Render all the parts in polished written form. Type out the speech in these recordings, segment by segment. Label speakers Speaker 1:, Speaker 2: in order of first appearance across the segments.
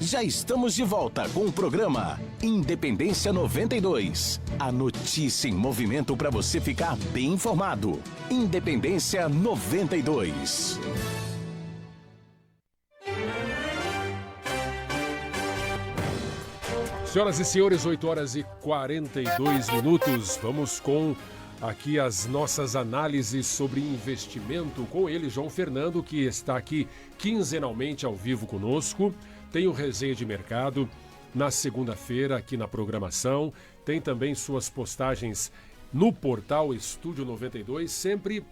Speaker 1: Já estamos de volta com o programa Independência 92. A notícia em movimento para você ficar bem informado. Independência 92.
Speaker 2: Senhoras e senhores, 8 horas e 42 minutos. Vamos com aqui as nossas análises sobre investimento com ele, João Fernando, que está aqui quinzenalmente ao vivo conosco. Tem o Resenha de Mercado na segunda-feira aqui na programação. Tem também suas postagens no portal Estúdio 92, sempre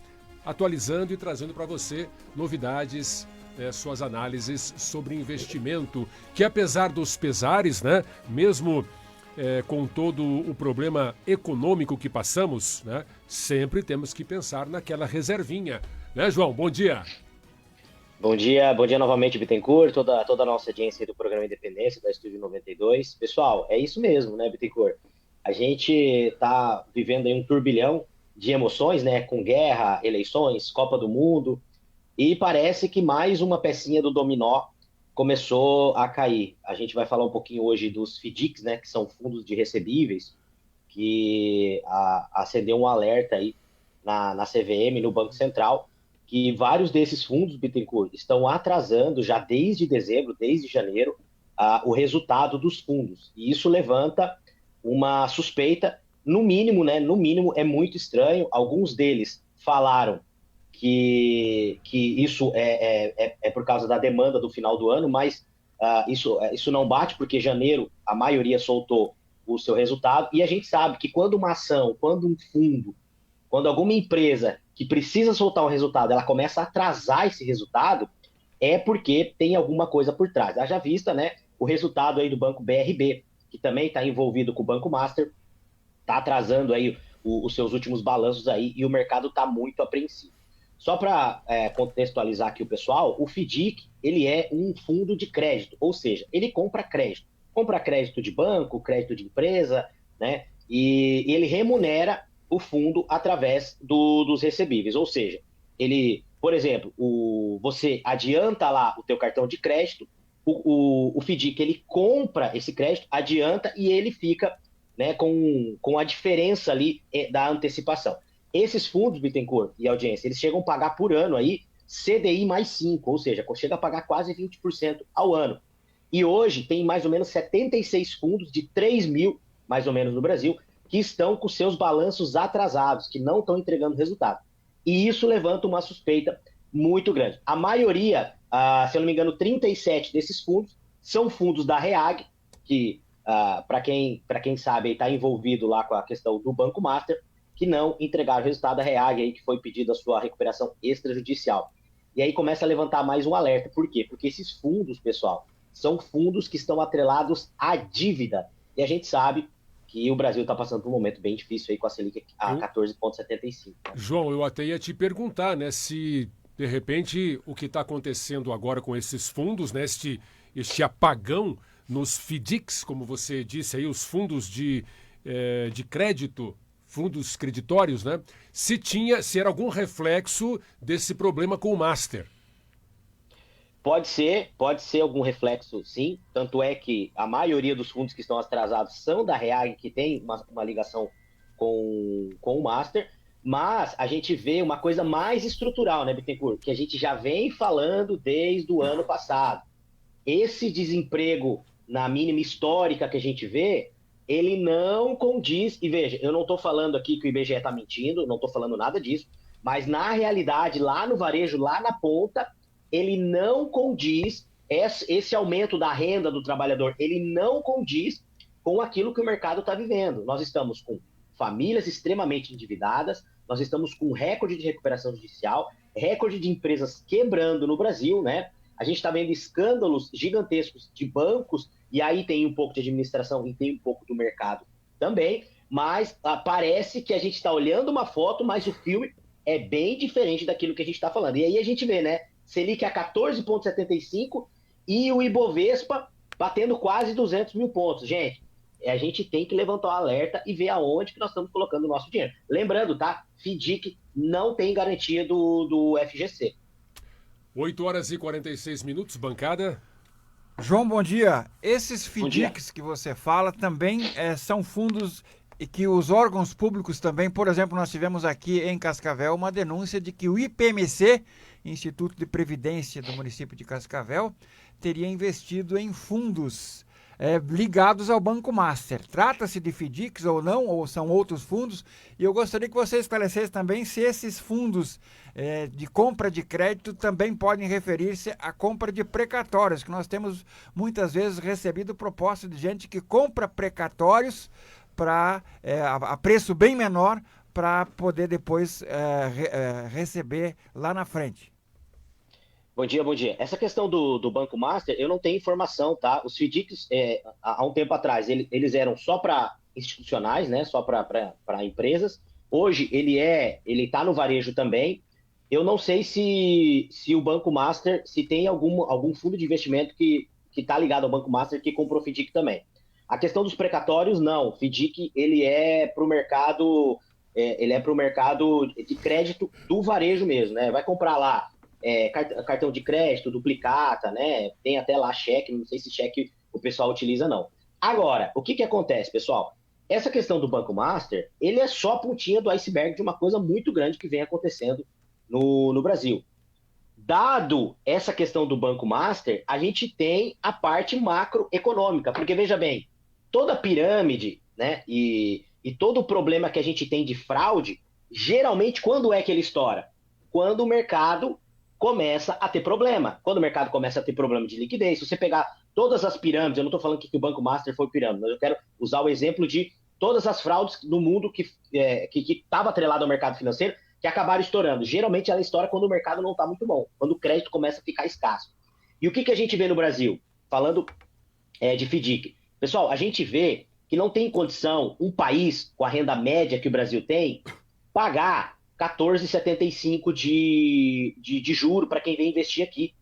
Speaker 2: atualizando e trazendo para você novidades, suas análises sobre investimento, que apesar dos pesares, né, mesmo com todo o problema econômico que passamos, né, sempre temos que pensar naquela reservinha. Né, João? Bom dia.
Speaker 3: Bom dia novamente, Bittencourt, toda a nossa audiência do programa Independência, da Estúdio 92. Pessoal, é isso mesmo, né, Bittencourt? A gente está vivendo aí um turbilhão de emoções, né, com guerra, eleições, Copa do Mundo, e parece que mais uma pecinha do dominó começou a cair. A gente vai falar um pouquinho hoje dos FDICs, né, que são fundos de recebíveis, que acendeu um alerta aí na CVM, no Banco Central, que vários desses fundos, Bittencourt, estão atrasando já desde dezembro, desde janeiro, o resultado dos fundos. E isso levanta uma suspeita, no mínimo, né? No mínimo é muito estranho. Alguns deles falaram que isso é por causa da demanda do final do ano, mas isso não bate, porque janeiro a maioria soltou o seu resultado. E a gente sabe que quando uma ação, quando um fundo, quando alguma empresa que precisa soltar um resultado, ela começa a atrasar esse resultado, é porque tem alguma coisa por trás. Haja vista, né, o resultado aí do Banco BRB, que também está envolvido com o Banco Master, está atrasando aí os seus últimos balanços aí e o mercado está muito apreensivo. Só para contextualizar aqui o pessoal, o FDIC, ele é um fundo de crédito, ou seja, ele compra crédito de banco, crédito de empresa, né, e ele remunera o fundo através dos recebíveis, ou seja, ele, por exemplo, você adianta lá o teu cartão de crédito, o FDIC ele compra esse crédito, adianta e ele fica, né, com a diferença ali da antecipação. Esses fundos, Bittencourt e audiência, eles chegam a pagar por ano aí CDI mais 5, ou seja, chega a pagar quase 20% ao ano. E hoje tem mais ou menos 76 fundos de 3 mil, mais ou menos no Brasil, que estão com seus balanços atrasados, que não estão entregando resultado. E isso levanta uma suspeita muito grande. A maioria, se eu não me engano, 37 desses fundos são fundos da REAG, que, para quem sabe, está envolvido lá com a questão do Banco Master, que não entregaram o resultado da REAG, aí, que foi pedido a sua recuperação extrajudicial. E aí começa a levantar mais um alerta. Por quê? Porque esses fundos, pessoal, são fundos que estão atrelados à dívida. E a gente sabe que o Brasil está passando por um momento bem difícil aí com a Selic a 14,75.
Speaker 2: João, eu até ia te perguntar, né, se de repente o que está acontecendo agora com esses fundos, né, este apagão nos FDICs, como você disse aí, os fundos de crédito, fundos creditórios, né, se era algum reflexo desse problema com o Master.
Speaker 3: Pode ser algum reflexo, sim. Tanto é que a maioria dos fundos que estão atrasados são da REAG, que tem uma ligação com o Master. Mas a gente vê uma coisa mais estrutural, né, Bittencourt? Que a gente já vem falando desde o ano passado. Esse desemprego na mínima histórica que a gente vê, ele não condiz. E veja, eu não estou falando aqui que o IBGE está mentindo, não estou falando nada disso. Mas na realidade, lá no varejo, lá na ponta, ele não condiz, esse aumento da renda do trabalhador, ele não condiz com aquilo que o mercado está vivendo. Nós estamos com famílias extremamente endividadas, nós estamos com recorde de recuperação judicial, recorde de empresas quebrando no Brasil, né? A gente está vendo escândalos gigantescos de bancos, e aí tem um pouco de administração e tem um pouco do mercado também, mas parece que a gente está olhando uma foto, mas o filme é bem diferente daquilo que a gente está falando. E aí a gente vê, né? Selic a 14,75 e o Ibovespa batendo quase 200 mil pontos. Gente, a gente tem que levantar o alerta e ver aonde que nós estamos colocando o nosso dinheiro. Lembrando, tá? FDIC não tem garantia do FGC.
Speaker 2: 8 horas e 46 minutos, bancada.
Speaker 4: João, bom dia. Esses
Speaker 3: Bom dia.
Speaker 4: FDICs que você fala também são fundos e que os órgãos públicos também, por exemplo, nós tivemos aqui em Cascavel uma denúncia de que o IPMC, Instituto de Previdência do município de Cascavel, teria investido em fundos ligados ao Banco Master. Trata-se de FDICs ou não, ou são outros fundos? E eu gostaria que você esclarecesse também se esses fundos de compra de crédito também podem referir-se à compra de precatórios, que nós temos muitas vezes recebido propostas de gente que compra precatórios a preço bem menor para poder depois receber lá na frente.
Speaker 3: Bom dia, bom dia. Essa questão do Banco Master, eu não tenho informação, tá? Os FDICs, há um tempo atrás, eles eram só para institucionais, né? Só para empresas. Hoje, ele está no varejo também. Eu não sei se o Banco Master, se tem algum fundo de investimento que está ligado ao Banco Master que comprou FDIC também. A questão dos precatórios, não. FDIC, ele é para o mercado de crédito do varejo mesmo, né? Vai comprar lá cartão de crédito, duplicata, né? Tem até lá cheque, não sei se cheque o pessoal utiliza, não. Agora, o que acontece, pessoal? Essa questão do Banco Master, ele é só a pontinha do iceberg de uma coisa muito grande que vem acontecendo no Brasil. Dado essa questão do Banco Master, a gente tem a parte macroeconômica, porque veja bem, toda pirâmide, né, e todo o problema que a gente tem de fraude, geralmente quando é que ele estoura? Quando o mercado começa a ter problema. Quando o mercado começa a ter problema de liquidez, se você pegar todas as pirâmides, eu não estou falando que o Banco Master foi pirâmide, mas eu quero usar o exemplo de todas as fraudes no mundo que estava atrelado ao mercado financeiro, que acabaram estourando. Geralmente ela estoura quando o mercado não está muito bom, quando o crédito começa a ficar escasso. E o que a gente vê no Brasil? Falando de FDIC. Pessoal, a gente vê que não tem condição um país com a renda média que o Brasil tem pagar 14,75 de juro para quem vem investir aqui.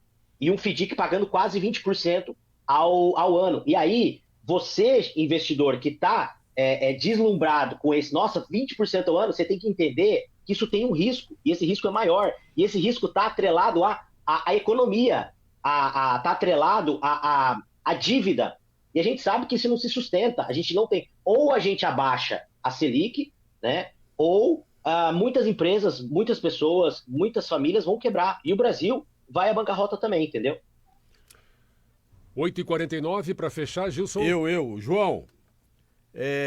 Speaker 3: E um FDIC pagando quase 20% ao ano. E aí, você, investidor que está deslumbrado com esse, nossa, 20% ao ano, você tem que entender que isso tem um risco, e esse risco é maior. E esse risco está atrelado à economia, está atrelado à dívida. E a gente sabe que isso não se sustenta. A gente não tem. Ou a gente abaixa a Selic, né? Ou muitas empresas, muitas pessoas, muitas famílias vão quebrar. E o Brasil vai à bancarrota também, entendeu?
Speaker 2: 8h49 para fechar, Gilson.
Speaker 5: João.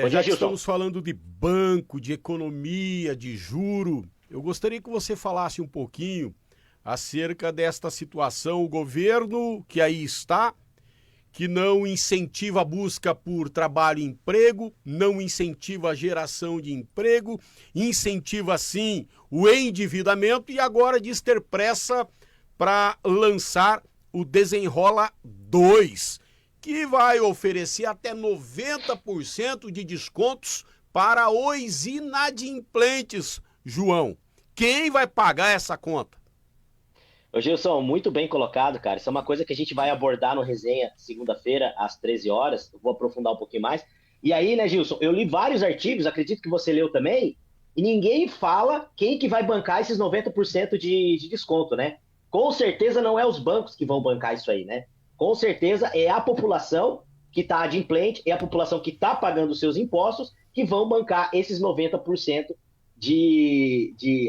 Speaker 3: Já que
Speaker 5: estamos falando de banco, de economia, de juro, eu gostaria que você falasse um pouquinho acerca desta situação. O governo que aí está, que não incentiva a busca por trabalho e emprego, não incentiva a geração de emprego, incentiva sim o endividamento e agora diz ter pressa para lançar o Desenrola 2, que vai oferecer até 90% de descontos para os inadimplentes, João. Quem vai pagar essa conta?
Speaker 3: Ô Gilson, muito bem colocado, cara. Isso é uma coisa que a gente vai abordar no Resenha segunda-feira, às 13 horas. Eu vou aprofundar um pouquinho mais. E aí, né, Gilson, eu li vários artigos, acredito que você leu também, e ninguém fala quem que vai bancar esses 90% de desconto, né? Com certeza não é os bancos que vão bancar isso aí, né? Com certeza é a população que está adimplente, é a população que está pagando os seus impostos que vão bancar esses 90%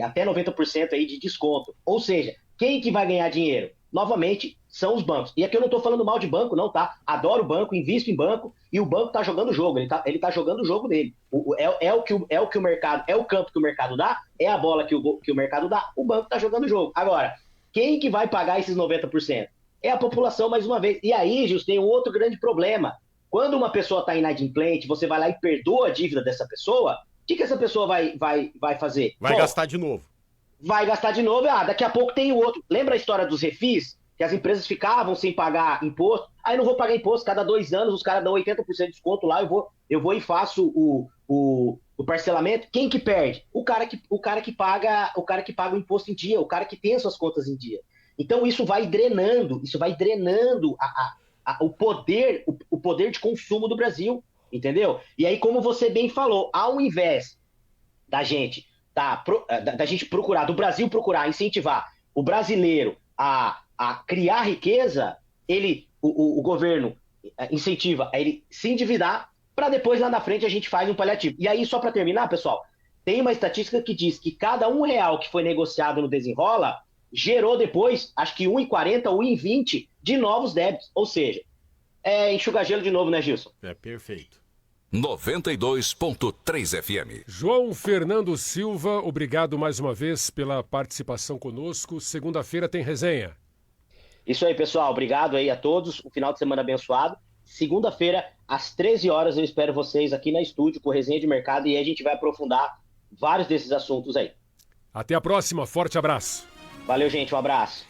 Speaker 3: até 90% aí de desconto. Ou seja, quem que vai ganhar dinheiro? Novamente, são os bancos. E aqui eu não estou falando mal de banco, não, tá? Adoro banco, invisto em banco, e o banco está jogando o jogo, ele tá jogando o jogo dele. O que o mercado, é o campo que o mercado dá, é a bola que o mercado dá, o banco está jogando o jogo. Agora, quem que vai pagar esses 90%? É a população, mais uma vez. E aí, Gilson, tem um outro grande problema. Quando uma pessoa está inadimplente, você vai lá e perdoa a dívida dessa pessoa, o que essa pessoa vai fazer?
Speaker 5: Vai gastar de novo.
Speaker 3: Vai gastar de novo, daqui a pouco tem o outro. Lembra a história dos refis? Que as empresas ficavam sem pagar imposto? Aí não vou pagar imposto, cada 2 anos os caras dão 80% de desconto lá, eu vou e faço o parcelamento. Quem que perde? O cara que paga o imposto em dia, o cara que tem as suas contas em dia. Então isso vai drenando o poder de consumo do Brasil, entendeu? E aí, como você bem falou, ao invés da gente procurar, do Brasil procurar incentivar o brasileiro a criar riqueza, ele o governo incentiva a ele se endividar para depois lá na frente a gente faz um paliativo. E aí, só para terminar, pessoal, tem uma estatística que diz que cada R$1 que foi negociado no Desenrola gerou depois, acho que 1,40, 1,20 de novos débitos. Ou seja, enxugar gelo de novo, né, Gilson?
Speaker 5: É perfeito.
Speaker 1: 92.3 FM.
Speaker 2: João Fernando Silva, obrigado mais uma vez pela participação conosco. Segunda-feira tem resenha.
Speaker 3: Isso aí, pessoal. Obrigado aí a todos. Um final de semana abençoado. Segunda-feira, às 13 horas, eu espero vocês aqui na estúdio com resenha de mercado e aí a gente vai aprofundar vários desses assuntos aí.
Speaker 2: Até a próxima. Forte abraço.
Speaker 3: Valeu, gente. Um abraço.